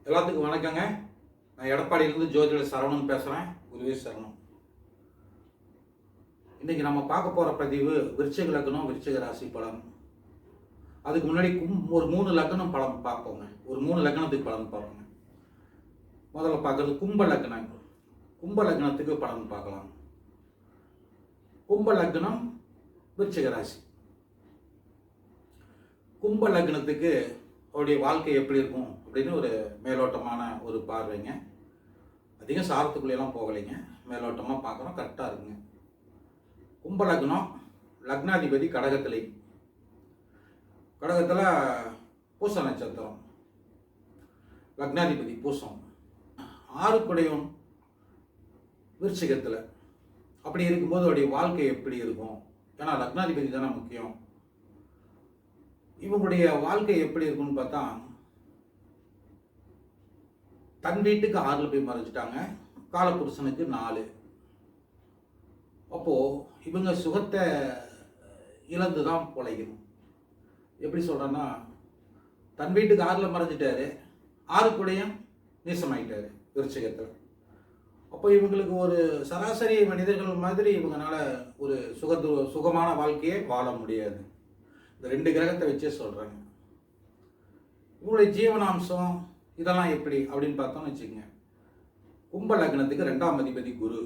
எல்லாத்துக்கும் வணக்கங்க. நான் எடப்பாடியிலேருந்து ஜோதிட சரவணன் பேசுகிறேன். குருவே சரணம். இன்றைக்கி நம்ம பார்க்க போகிற பதிவு விருச்சிக லக்னம், விருச்சிக ராசி பலன். அதுக்கு முன்னாடி ஒரு 3 லக்னம் பலன் பார்ப்போங்க. ஒரு 3 லக்னத்துக்கு பலன் பார்ப்போங்க. முதல்ல பார்க்குறது கும்ப லக்னம். கும்ப லக்னத்துக்கு பலன் பார்க்கலாம். கும்ப லக்னம், விருச்சிக ராசி. கும்ப லக்னத்துக்கு அவருடைய வாழ்க்கை எப்படி இருக்கும் அப்படின்னு ஒரு மேலோட்டமான ஒரு பார்வைங்க. அதிகம் சாரத்துக்குள்ளேலாம் போகலைங்க, மேலோட்டமாக பார்க்குறோம், கரெக்டாக இருக்குங்க. கும்ப லக்னம், லக்னாதிபதி கடகத்திலே, கடகத்தில் பூச நட்சத்திரம், லக்னாதிபதி பூசம், 6 குடையும் விருச்சிகத்தில். அப்படி இருக்கும்போது அவருடைய வாழ்க்கை எப்படி இருக்கும்? ஏன்னா லக்னாதிபதி தானே முக்கியம். இவங்களுடைய வாழ்க்கை எப்படி இருக்குன்னு பார்த்தா, தன் வீட்டுக்கு 6 போய் மறைஞ்சிட்டாங்க, காலபுருஷனுக்கு 4. அப்போ இவங்க சுகத்தை இழந்து தான் பொழைக்கணும். எப்படி சொல்றேன்னா, தன் வீட்டுக்கு 6 மறைஞ்சிட்டாரு, 6 கூடையும் நீசமாயிட்டாரு விருச்சிகத்தில். அப்போ இவங்களுக்கு ஒரு சராசரி மனிதர்கள் மாதிரி இவங்களால ஒரு சுகமான வாழ்க்கையே வாழ முடியாது. இந்த 2 கிரகத்தை வச்சே சொல்கிறாங்க. இவங்களுடைய ஜீவனாம்சம் இதெல்லாம் எப்படி அப்படின்னு பார்த்தோம்னு வச்சுக்கோங்க. கும்ப லக்னத்துக்கு 2ஆம் அதிபதி குரு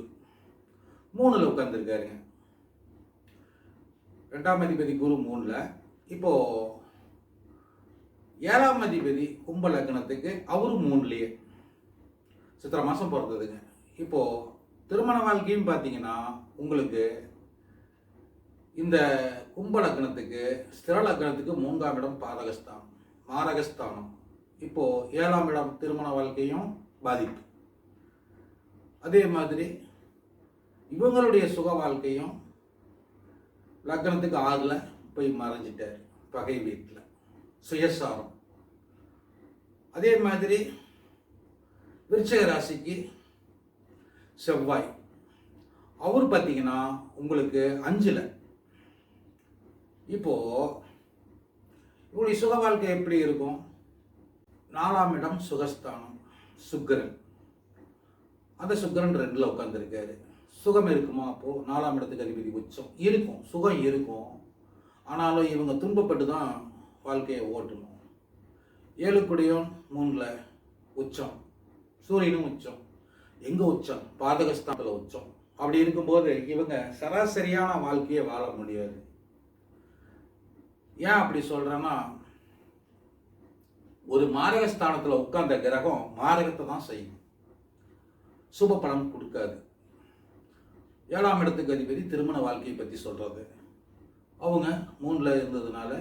3ல் உட்கார்ந்துருக்காருங்க. 2ஆம் அதிபதி குரு 3ல். இப்போ 7ஆம் அதிபதி கும்ப லக்னத்துக்கு அவரும் 3லேயே சித்திரை மாதம் பிறந்ததுங்க. இப்போ திருமண வாழ்க்கையும் பார்த்தீங்கன்னா உங்களுக்கு இந்த கும்ப லக்னத்துக்கு ஸ்திர லக்னத்துக்கு 3ஆம் இடம் பாதகஸ்தானம், மாரகஸ்தானம். இப்போ 7ஆம் இடம் திருமண வாழ்க்கையும் பாதிப்பு. அதே மாதிரி இவங்களுடைய சுக வாழ்க்கையும் லக்னத்துக்கு 6ல் போய் மறைஞ்சிட்டார், பகை வீட்டில், சுயசாரம். அதே மாதிரி விருச்சிக ராசிக்கு செவ்வாய், அவர் பார்த்தீங்கன்னா உங்களுக்கு 5ல். இப்போ இவருடைய சுக வாழ்க்கை எப்படி இருக்கும்? 4ஆம் இடம் சுகஸ்தானம், சுக்கிரன். அந்த சுக்கிரன் 2ல் உட்கார்ந்துருக்காரு. சுகம் இருக்குமா? அப்போ 4ஆம் இடத்துக்கு அதிபதி உச்சம் இருக்கும், சுகம் இருக்கும். ஆனாலும் இவங்க துன்பப்பட்டு தான் வாழ்க்கையை ஓட்டணும். 7 கூடையும் 3ல் உச்சம், சூரியனும் உச்சம். எங்க உச்சம்? பாதகஸ்தானத்தில் உச்சம். அப்படி இருக்கும்போது இவங்க சராசரியான வாழ்க்கையை வாழ முடியாது. ஏன் அப்படி சொல்றேன்னா, ஒரு மாரகஸ்தானத்தில் உட்கார்ந்த கிரகம் மாரகத்தை தான் செய்யும், சுப பலன் கொடுக்காது. 7ஆம் இடத்துக்கு அதிபதி திருமண வாழ்க்கையை பற்றி சொல்றது. அவங்க 3ல் இருந்ததுனால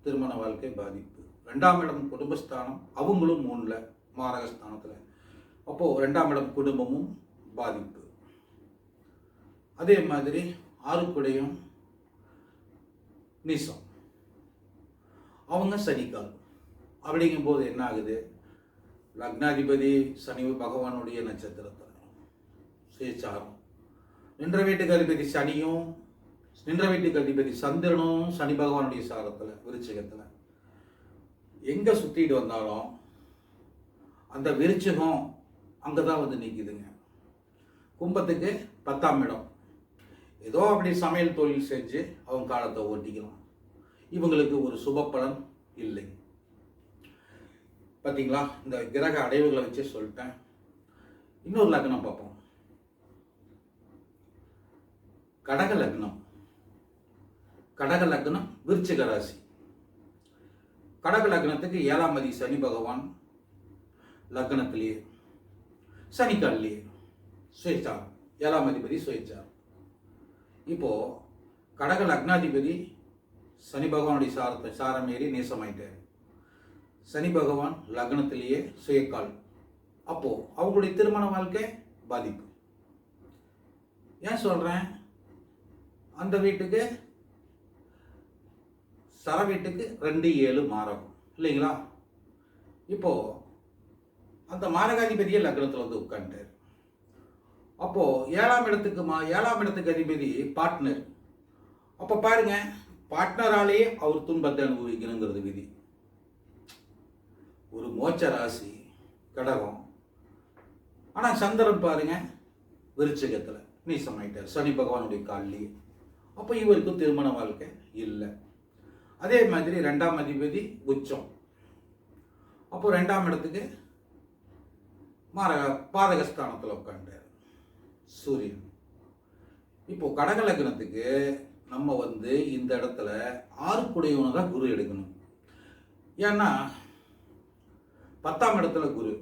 திருமண வாழ்க்கை பாதிப்பு. 2ஆம் இடம் குடும்பஸ்தானம், அவங்களும் 3ல் மாரகஸ்தானத்தில். அப்போ 2ஆம் இடம் குடும்பமும் பாதிப்பு. அதே மாதிரி 6 கூடையும் நீசம், அவங்க சனிக்கால். அப்படிங்கும்போது என்ன ஆகுது? லக்னாதிபதி சனி பகவானுடைய நட்சத்திரத்தில் சுயச்சாரம். நின்ற வீட்டுக்கு அதிபதி சனியும், நின்ற வீட்டுக்கு அதிபதி சந்திரனும் சனி பகவானுடைய சாரத்தில் விருச்சிகத்தில். எங்கே சுற்றிட்டு வந்தாலும் அந்த விருச்சிகம் அங்கே தான் வந்து நிற்கிதுங்க. கும்பத்துக்கு 10ஆம் இடம். ஏதோ அப்படி சமையல் தொழில் செஞ்சு அவங்க காலத்தை ஓட்டிக்கலாம். இவங்களுக்கு ஒரு சுப பலன் இல்லை. பார்த்தீங்களா? இந்த கிரக அடைவுகளை வச்சே சொல்லிட்டேன். இன்னொரு லக்னம் பார்ப்போம். கடக லக்னம். கடக லக்னம், விருச்சிக ராசி. கடக லக்னத்துக்கு 7ஆம் அதிபதி சனி பகவான் லக்னத்திலேயே, சனிக்காலிலேயே சுயச்சாரம். 7ஆம் அதிபதி சுயச்சாரம். இப்போ கடக லக்னாதிபதி சனி பகவானுடைய சாரம் ஏறி நேசமாயிட்டார். சனி பகவான் லக்னத்திலேயே சுயக்கால். அப்போ அவங்களுடைய திருமண வாழ்க்கை பாதிப்பு. ஏன் சொல்றேன்? அந்த வீட்டுக்கு சர வீட்டுக்கு 2, 7 மாரகம் இல்லைங்களா? இப்போ அந்த மாரகாதிபதியே லக்னத்தில் வந்து உட்காந்துட்டார். அப்போ 7ஆம் இடத்துக்கு அதிபதி பார்ட்னர். அப்போ பாருங்க, பார்ட்னராலேயே அவர் துன்பத்தை அனுபவிக்கணுங்கிறது விதி. ஒரு மோட்ச ராசி கடகம். ஆனால் சந்திரன் பாருங்க விருச்சிகத்தில் நீசமாயிட்டார் சனி பகவானுடைய காலிலேயே. அப்போ இவருக்கு திருமண வாழ்க்கை இல்லை. அதே மாதிரி 2ஆம் அதிபதி உச்சம். அப்போ 2ஆம் இடத்துக்கு பாதகஸ்தானத்தில் உட்காண்டார் சூரியன். இப்போ கடக லக்னத்துக்கு நம்ம இந்த இடத்துல 6 தான் குரு எடுக்கணும். ஏன்னா 10ஆம் இடத்துல குரு,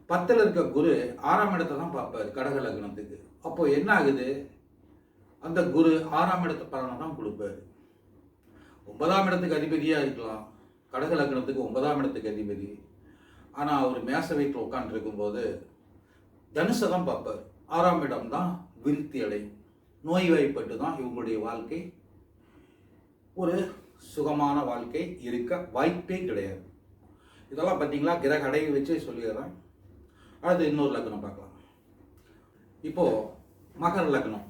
10ல் இருக்க குரு 6ஆம் இடத்தை தான் பார்ப்பார் கடக லக்னத்துக்கு. அப்போ என்ன ஆகுது, அந்த குரு 6ஆம் இடத்து பலனை தான் கொடுப்பாரு. 9ஆம் இடத்துக்கு அதிபதியாக இருக்கலாம் கடக லக்னத்துக்கு, 9ஆம் இடத்துக்கு அதிபதி. ஆனால் அவர் மேச வீட்டில் உட்காந்துருக்கும் போது தனுசை தான் பார்ப்பார். 6ஆம் இடம் தான் விருத்தி அடையும். நோய்வாய்ப்பட்டு தான் இவங்களுடைய வாழ்க்கை ஒரு சுகமான வாழ்க்கை இருக்க வாய்ப்பே கிடையாது. இதெல்லாம் பார்த்தீங்களா, கிரக அடையை வச்சே சொல்லிடுறேன். அடுத்து இன்னொரு லக்னம் பார்க்கலாம். இப்போ மகர லக்னம்.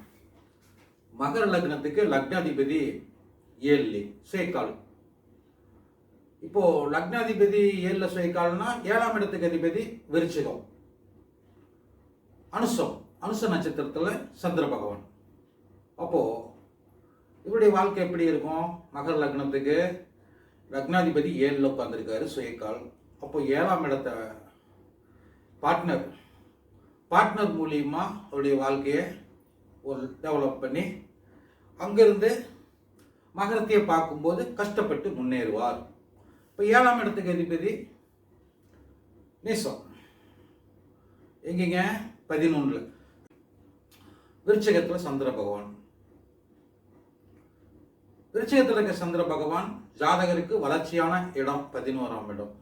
மகர லக்னத்துக்கு லக்னாதிபதி 7 சுயக்கால். இப்போ லக்னாதிபதி 7 சுயக்கால்னா 7ஆம் இடத்துக்கு அதிபதி விருச்சிகம், அனுச நட்சத்திரத்தில் சந்திர பகவான். அப்போ இவருடைய வாழ்க்கை எப்படி இருக்கும், மகர லக்னத்துக்கு லக்னாதிபதி 7ல் உட்காந்துருக்காரு சுயக்கால். அப்போ 7ஆம் இடத்தை பார்ட்னர் மூலியமா அவருடைய வாழ்க்கையை ஒரு டெவலப் பண்ணி அங்கிருந்து மகரத்தையே பார்க்கும்போது கஷ்டப்பட்டு முன்னேறுவார். இப்போ 7ஆம் இடத்துக்கு அதிபதி நீசம் எங்கேங்க 11ல் விருச்சிகத்தில் சந்திர பகவான். விருச்சிகத்தில் இருக்க சந்திர பகவான் ஜாதகருக்கு வளர்ச்சியான இடம் 11ஆம் இடம்,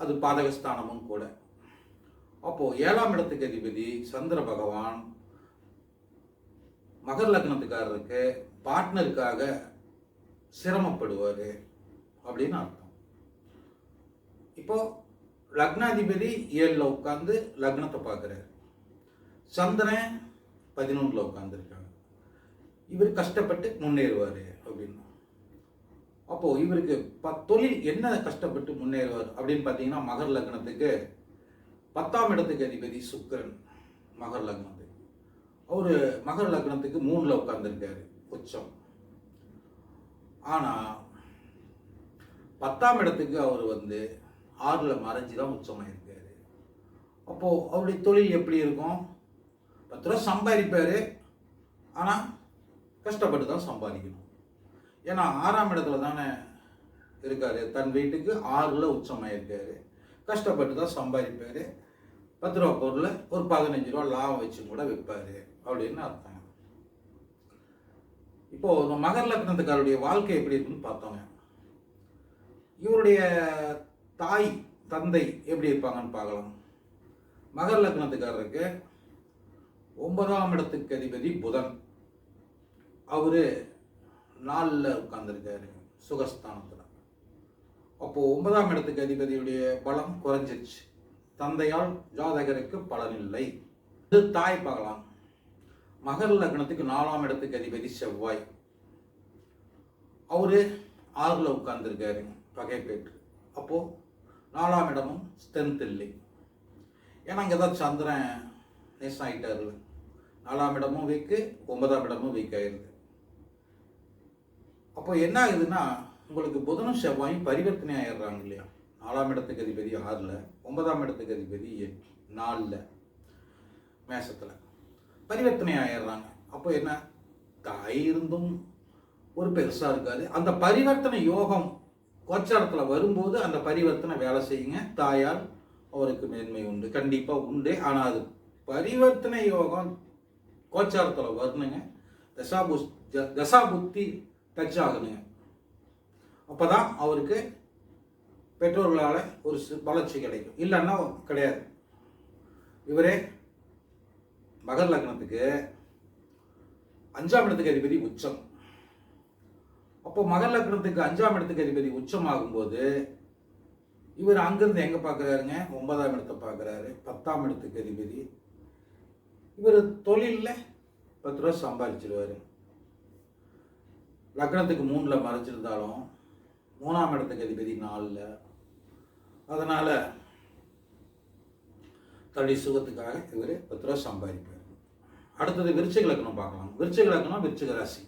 அது பாதகஸ்தானமும் கூட. அப்போ 7ஆம் இடத்துக்கு அதிபதி சந்திர பகவான் மகர லக்னத்துக்காரருக்கு பார்ட்னருக்காக சிரமப்படுவார் அப்படின்னு அர்த்தம். இப்போ லக்னாதிபதி 7ல் உட்காந்து லக்னத்தை பார்க்குறாரு, சந்திரன் 11ல் உட்காந்துருக்காங்க. இவர் கஷ்டப்பட்டு முன்னேறுவார் அப்படின்னு. அப்போ இவருக்கு தொழில் என்ன கஷ்டப்பட்டு முன்னேறுவார் அப்படின்னு பார்த்தீங்கன்னா, மகர லக்னத்துக்கு 10ஆம் இடத்துக்கு அதிபதி சுக்கிரன் மகர லக்னத்துக்கு. அவரு மகர லக்னத்துக்கு 3ல் உட்கார்ந்துருக்காரு உச்சம். ஆனா 10ஆம் இடத்துக்கு அவர் 6ல் மறைஞ்சு தான் உச்சமாயிருக்காரு. அப்போ அவருடைய தொழில் எப்படி இருக்கும், 10 ரூபா சம்பாதிப்பாரு, ஆனா கஷ்டப்பட்டு தான் சம்பாதிக்கணும். ஏன்னா 6ஆம் இடத்துல தானே இருக்காரு, தன் வீட்டுக்கு 6ல் உச்சமாயிருக்காரு, கஷ்டப்பட்டு தான் சம்பாதிப்பாரு. 10 ரூபா பொருளை ஒரு 15 ரூபா லாபம் வச்சு கூட விற்பாரு அப்படின்னு அர்த்தம். இப்போ இந்த மகர லக்னத்துக்காருடைய வாழ்க்கை எப்படி இருக்குன்னு பார்த்தோங்க. இவருடைய தாய் தந்தை எப்படி இருப்பாங்கன்னு பார்க்கலாம். மகர லக்னத்துக்காரருக்கு 9ஆம் இடத்துக்கு அதிபதி புதன், அவரு 4ல் உட்கார்ந்துருக்காரு சுகஸ்தானத்தில். அப்போ 9ஆம் இடத்துக்கு அதிபதியுடைய பலம் குறைஞ்சிருச்சு, தந்தையால் ஜாதகருக்கு பலனில்லை. இது தாய் பார்க்கலாம். மகர லக்னத்துக்கு 4ஆம் இடத்துக்கு அதிபதி செவ்வாய், அவரு 6ல் உட்கார்ந்துருக்காரு பகைப்பேற்று. அப்போ 4ஆம் இடமும் ஸ்ட்ரென்த் இல்லை, ஏன்னா இங்கே தான் சந்திரன் நேசம் ஆகிட்டார்ல. 4ஆம் இடமும் வீக்கு, 9ஆம் இடமும் வீக் ஆயிடுது. அப்போ என்ன ஆகுதுன்னா, உங்களுக்கு புதனும் செவ்வாயும் பரிவர்த்தனை ஆயிடுறாங்க இல்லையா. 4ஆம் இடத்துக்கு அதிபதி 6ல், 9ஆம் இடத்துக்கு அதிபதி 4ல் மேசத்தில் பரிவர்த்தனை ஆயிடுறாங்க. அப்போ என்ன, தாய் இருந்தும் ஒரு பெருசாக இருக்காது. அந்த பரிவர்த்தனை யோகம் கோச்சாரத்தில் வரும்போது அந்த பரிவர்த்தனை வேலை செய்யுங்க, தாயால் அவருக்கு மேன்மை உண்டு, கண்டிப்பாக உண்டு. ஆனால் அது பரிவர்த்தனை யோகம் கோச்சாரத்தில் வரணுங்க, தசாபுத்தி டச் ஆகணுங்க. அப்போ தான் அவருக்கு பெற்றோர்களால் ஒரு வளர்ச்சி கிடைக்கும், இல்லைன்னா கிடையாது. இவரே மகர லக்னத்துக்கு 5ஆம் இடத்துக்கு அதிபதி உச்சம். அப்போ மகர லக்னத்துக்கு 5ஆம் இடத்துக்கு அதிபதி உச்சம் ஆகும்போது இவர் அங்கிருந்து எங்கே பார்க்குறாருங்க, 9ஆம் இடத்தை பார்க்குறாரு, 10ஆம் இடத்துக்கு அதிபதி. இவர் தொழிலில் 10 ரூபா சம்பாதிச்சிருவார். லக்னத்துக்கு 3ல் மறைச்சிருந்தாலும் 3ஆம் இடத்துக்கு அதிபதி 4ல். அதனால் தன்னுடைய சுகத்துக்காக இவர் 10 ரூபா சம்பாதிப்பார். அடுத்தது விருச்சிக லக்னம் பார்க்கலாம். விருச்சிக லக்னம் விருச்சிக ராசி,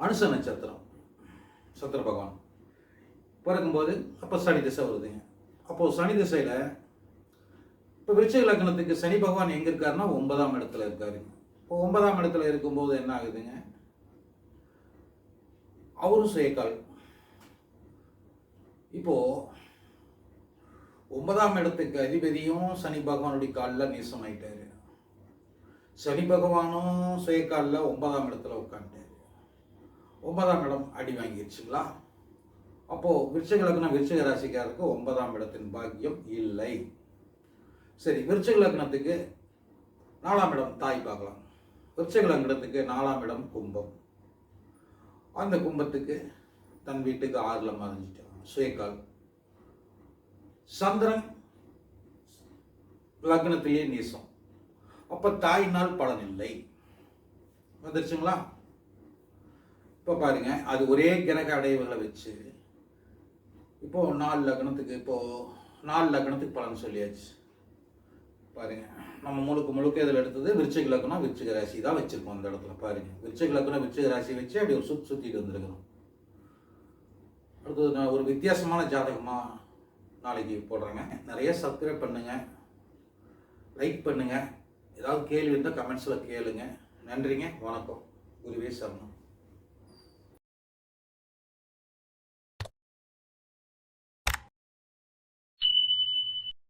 அனுச நட்சத்திரம், சந்திர பகவான் பிறக்கும்போது அப்போ சனி திசை வருதுங்க. அப்போது சனி திசையில் இப்போ விருச்சிக லக்னத்துக்கு சனி பகவான் எங்கே இருக்காருன்னா 9ஆம் இடத்துல இருக்காருங்க. இப்போ 9ஆம் இடத்துல இருக்கும்போது என்ன ஆகுதுங்க, அவரும் சுயக்கால். இப்போது 9ஆம் இடத்துக்கு அதிபதியும் சனி பகவானுடைய காலில் நீசமாயிட்டாரு. சனி பகவானும் சுயக்காலில் 9ஆம் இடத்துல உட்காந்துட்டாரு. 9ஆம் இடம் அடி வாங்கிடுச்சுங்களா? அப்போது விருச்சிக லக்னம் விருச்சிக ராசிக்காருக்கு 9ஆம் இடத்தின் பாக்கியம் இல்லை. சரி, விருச்சிக லக்னத்துக்கு 4ஆம் இடம் தாய் பார்க்கலாம். விருச்சிக லக்னத்துக்கு 4ஆம் இடம் கும்பம். அந்த கும்பத்துக்கு தன் வீட்டுக்கு 6ல் மறைஞ்சிட்டான் சுயக்கால். சந்திரன் லக்னத்திலேயே நீசம். அப்போ தாயினால் பலன் இல்லை. வந்துருச்சுங்களா? இப்போ பாருங்க, அது ஒரே கிரக அடைவுகளை வச்சு இப்போது 4 லக்னத்துக்கு பலன் சொல்லியாச்சு. பாருங்க, நம்ம முழுக்க இதில் எடுத்தது விருச்சிக லக்னம் விருச்சிக ராசி தான் வச்சுருக்கோம். அந்த இடத்துல பாருங்க, விருச்சிக லக்னம் விருச்சிக ராசி வச்சு அப்படி ஒரு சுற்றிட்டு வந்துருக்கணும். அடுத்தது நான் ஒரு வித்தியாசமான ஜாதகமாக நாளைக்கு போடுறேங்க. நிறைய சப்ஸ்கிரைப் பண்ணுங்கள், லைக் பண்ணுங்கள். ஏதாவது கேள்வி இருந்தால் கமெண்ட்ஸில் கேளுங்க. நன்றிங்க, வணக்கம். குருவே சரணம்.